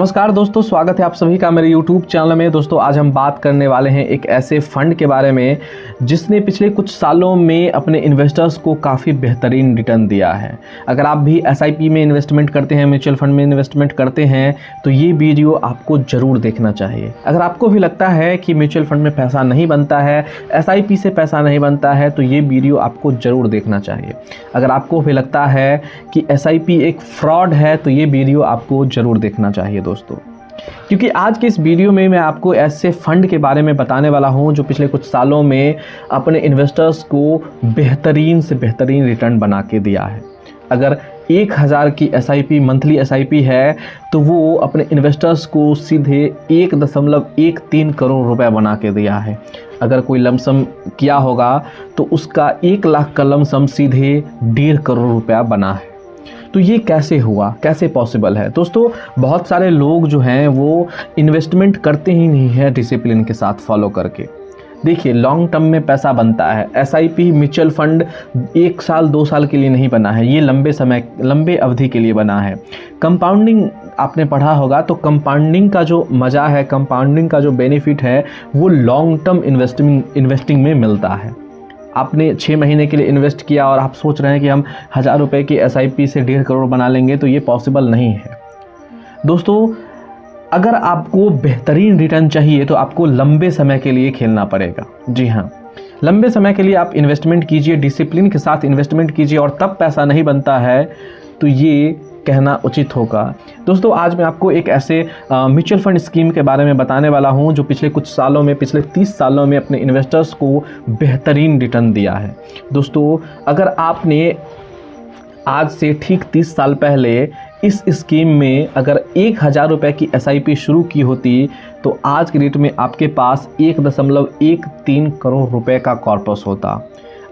नमस्कार दोस्तों, स्वागत है आप सभी का मेरे YouTube चैनल में। दोस्तों आज हम बात करने वाले हैं एक ऐसे फंड के बारे में जिसने पिछले कुछ सालों में अपने इन्वेस्टर्स को काफ़ी बेहतरीन रिटर्न दिया है। अगर आप भी SIP में इन्वेस्टमेंट करते हैं, म्यूचुअल फंड में इन्वेस्टमेंट करते हैं, तो ये वीडियो आपको ज़रूर देखना चाहिए। अगर आपको भी लगता है कि म्यूचुअल फंड में पैसा नहीं बनता है, SIP से पैसा नहीं बनता है, तो ये वीडियो आपको ज़रूर देखना चाहिए। अगर आपको भी लगता है कि SIP एक फ्रॉड है, तो ये वीडियो आपको ज़रूर देखना चाहिए दोस्तों, क्योंकि आज के इस वीडियो में मैं आपको ऐसे फंड के बारे में बताने वाला हूं जो पिछले कुछ सालों में अपने इन्वेस्टर्स को बेहतरीन से बेहतरीन रिटर्न बना के दिया है। अगर 1000 की SIP मंथली SIP है तो वो अपने इन्वेस्टर्स को सीधे 1.13 करोड़ रुपए बना के दिया है। अगर कोई लमसम किया होगा तो उसका 1 लाख का लमसम सीधे 1.5 करोड़ रुपया बना है। तो ये कैसे हुआ, कैसे पॉसिबल है? दोस्तों बहुत सारे लोग जो हैं वो इन्वेस्टमेंट करते ही नहीं है डिसिप्लिन के साथ फॉलो करके। देखिए, लॉन्ग टर्म में पैसा बनता है। SIP म्यूचुअल फंड 1 साल 2 साल के लिए नहीं बना है, ये लंबे अवधि के लिए बना है। कंपाउंडिंग आपने पढ़ा होगा, तो कंपाउंडिंग का जो मज़ा है, कंपाउंडिंग का जो बेनिफिट है, वो लॉन्ग टर्म इन्वेस्टिंग में मिलता है। आपने 6 महीने के लिए इन्वेस्ट किया और आप सोच रहे हैं कि हम 1000 रुपये की SIP से 1.5 करोड़ बना लेंगे, तो ये पॉसिबल नहीं है दोस्तों। अगर आपको बेहतरीन रिटर्न चाहिए तो आपको लंबे समय के लिए खेलना पड़ेगा। जी हाँ, लंबे समय के लिए आप इन्वेस्टमेंट कीजिए, डिसिप्लिन के साथ इन्वेस्टमेंट कीजिए, और तब पैसा नहीं बनता है तो ये कहना उचित होगा। दोस्तों आज मैं आपको एक ऐसे म्यूचुअल फंड स्कीम के बारे में बताने वाला हूं जो पिछले कुछ सालों में, पिछले 30 सालों में अपने इन्वेस्टर्स को बेहतरीन रिटर्न दिया है। दोस्तों अगर आपने आज से ठीक 30 साल पहले इस स्कीम में अगर 1000 रुपये की SIP शुरू की होती तो आज के डेट में आपके पास 1.13 करोड़ रुपए का कॉर्पस होता।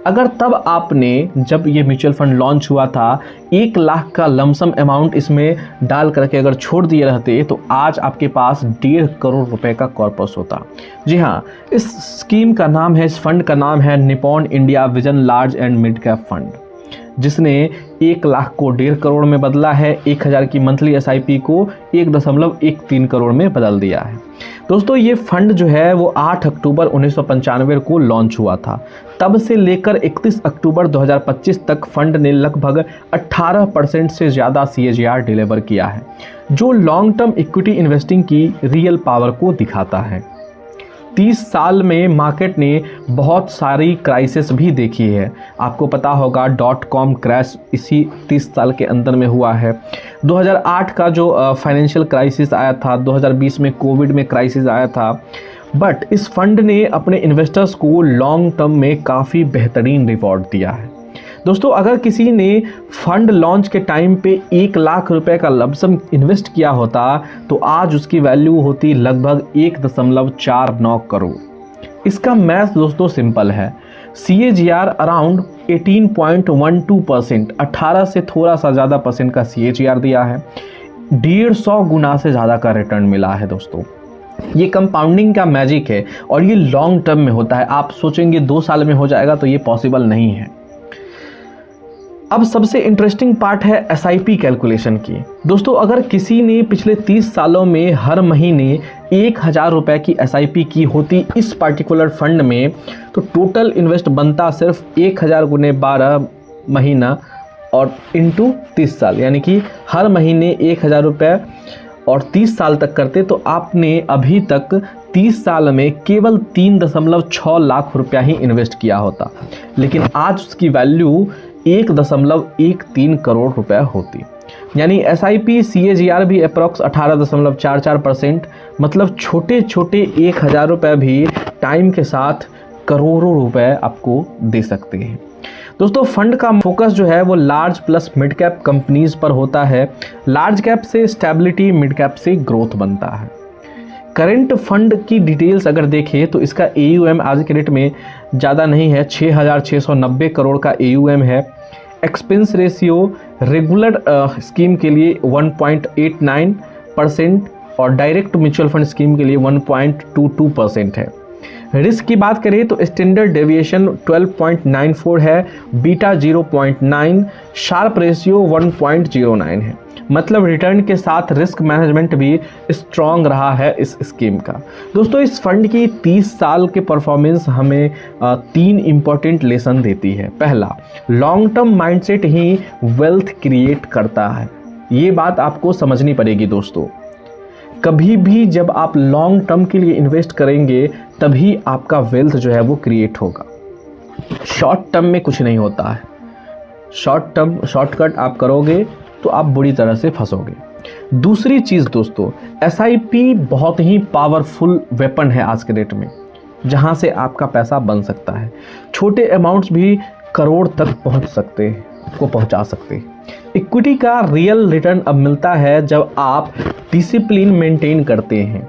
अगर तब आपने, जब ये म्यूचुअल फंड लॉन्च हुआ था, 1 लाख का लमसम अमाउंट इसमें डाल करके अगर छोड़ दिए रहते तो आज आपके पास 1.5 करोड़ रुपए का कॉर्पस होता। जी हाँ, इस स्कीम का नाम है, इस फंड का नाम है Nippon India vision large and mid cap fund, जिसने 1 लाख को 1.5 करोड़ में बदला है, 1000 की मंथली SIP को 1.13 करोड़ में बदल दिया है। दोस्तों ये फंड जो है वो 8 अक्टूबर 1995 को लॉन्च हुआ था। तब से लेकर 31 अक्टूबर 2025 तक फंड ने लगभग 18% से ज़्यादा CAGR डिलीवर किया है, जो लॉन्ग टर्म इक्विटी इन्वेस्टिंग की रियल पावर को दिखाता है। 30 साल में मार्केट ने बहुत सारी क्राइसिस भी देखी है। आपको पता होगा .com क्रैश इसी 30 साल के अंदर में हुआ है। 2008 का जो फाइनेंशियल क्राइसिस आया था, 2020 में कोविड में क्राइसिस आया था। बट इस फंड ने अपने इन्वेस्टर्स को लॉन्ग टर्म में काफ़ी बेहतरीन रिवॉर्ड दिया है। दोस्तों अगर किसी ने फंड लॉन्च के टाइम पे 1 लाख रुपए का लमसम इन्वेस्ट किया होता तो आज उसकी वैल्यू होती लगभग 1.49 करोड़। इसका मैथ दोस्तों सिंपल है, CAGR अराउंड 18.12%, 18 से थोड़ा सा ज़्यादा परसेंट का CAGR दिया है। 150 गुना से ज़्यादा का रिटर्न मिला है दोस्तों। ये कंपाउंडिंग का मैजिक है और ये लॉन्ग टर्म में होता है। आप सोचेंगे 2 साल में हो जाएगा, तो ये पॉसिबल नहीं है। अब सबसे इंटरेस्टिंग पार्ट है SIP कैलकुलेशन की। दोस्तों अगर किसी ने पिछले 30 सालों में हर महीने 1000 रुपये की SIP की होती इस पर्टिकुलर फंड में, तो टोटल इन्वेस्ट बनता सिर्फ 1000 गुने 12 महीना और इंटू 30 साल, यानी कि हर महीने 1000 रुपये और 30 साल तक करते तो आपने अभी तक 30 साल में केवल 3.6 लाख रुपया ही इन्वेस्ट किया होता। लेकिन आज उसकी वैल्यू 1.13 करोड़ रुपया होती। यानी SIP CAGR भी अप्रॉक्स 18.44%, मतलब छोटे छोटे 1000 रुपये भी टाइम के साथ करोड़ों रुपए आपको दे सकते हैं। दोस्तों फंड का फोकस जो है वो large plus mid cap companies पर होता है। लार्ज कैप से स्टेबिलिटी, मिड कैप से ग्रोथ बनता है। करंट फंड की डिटेल्स अगर देखें तो इसका AUM आज के डेट में ज़्यादा नहीं है, 6690 करोड़ का AUM है। एक्सपेंस रेशियो रेगुलर स्कीम के लिए 1.89% और डायरेक्ट म्यूचुअल फंड स्कीम के लिए 1.22% है। रिस्क की बात करें तो स्टैंडर्ड डेविएशन 12.94 है, बीटा 0.9, शार्प रेशियो 1.09 है। मतलब रिटर्न के साथ रिस्क मैनेजमेंट भी स्ट्रॉन्ग रहा है इस स्कीम का। दोस्तों इस फंड की 30 साल के परफॉर्मेंस हमें 3 इम्पॉर्टेंट लेसन देती है। पहला, लॉन्ग टर्म माइंडसेट ही वेल्थ क्रिएट करता है। ये बात आपको समझनी पड़ेगी दोस्तों। कभी भी जब आप लॉन्ग टर्म के लिए इन्वेस्ट करेंगे तभी आपका वेल्थ जो है वो क्रिएट होगा। शॉर्ट टर्म में कुछ नहीं होता है। शॉर्टकट आप करोगे तो आप बुरी तरह से फंसोगे। दूसरी चीज़ दोस्तों, एसआईपी बहुत ही पावरफुल वेपन है आज के डेट में, जहां से आपका पैसा बन सकता है। छोटे अमाउंट्स भी करोड़ तक पहुंचा सकते हैं। इक्विटी का रियल रिटर्न अब मिलता है जब आप डिसिप्लिन मेंटेन करते हैं।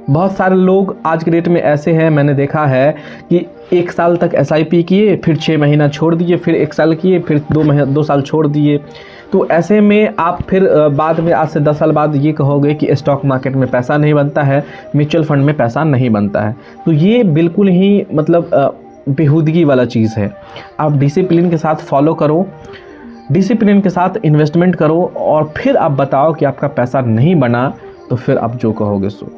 बहुत सारे लोग आज के डेट में ऐसे हैं, मैंने देखा है कि 1 साल तक एसआईपी किए, फिर 6 महीना छोड़ दिए, फिर 1 साल किए, फिर 2 साल छोड़ दिए। तो ऐसे में आप फिर बाद में आज से 10 साल बाद ये कहोगे कि स्टॉक मार्केट में पैसा नहीं बनता है, म्यूचुअल फंड में पैसा नहीं बनता है। तो ये बिल्कुल ही मतलब बेहूदगी वाला चीज़ है। आप डिसिप्लिन के साथ फॉलो करो, डिसिप्लिन के साथ इन्वेस्टमेंट करो और फिर आप बताओ कि आपका पैसा नहीं बना तो फिर आप जो कहोगे सो।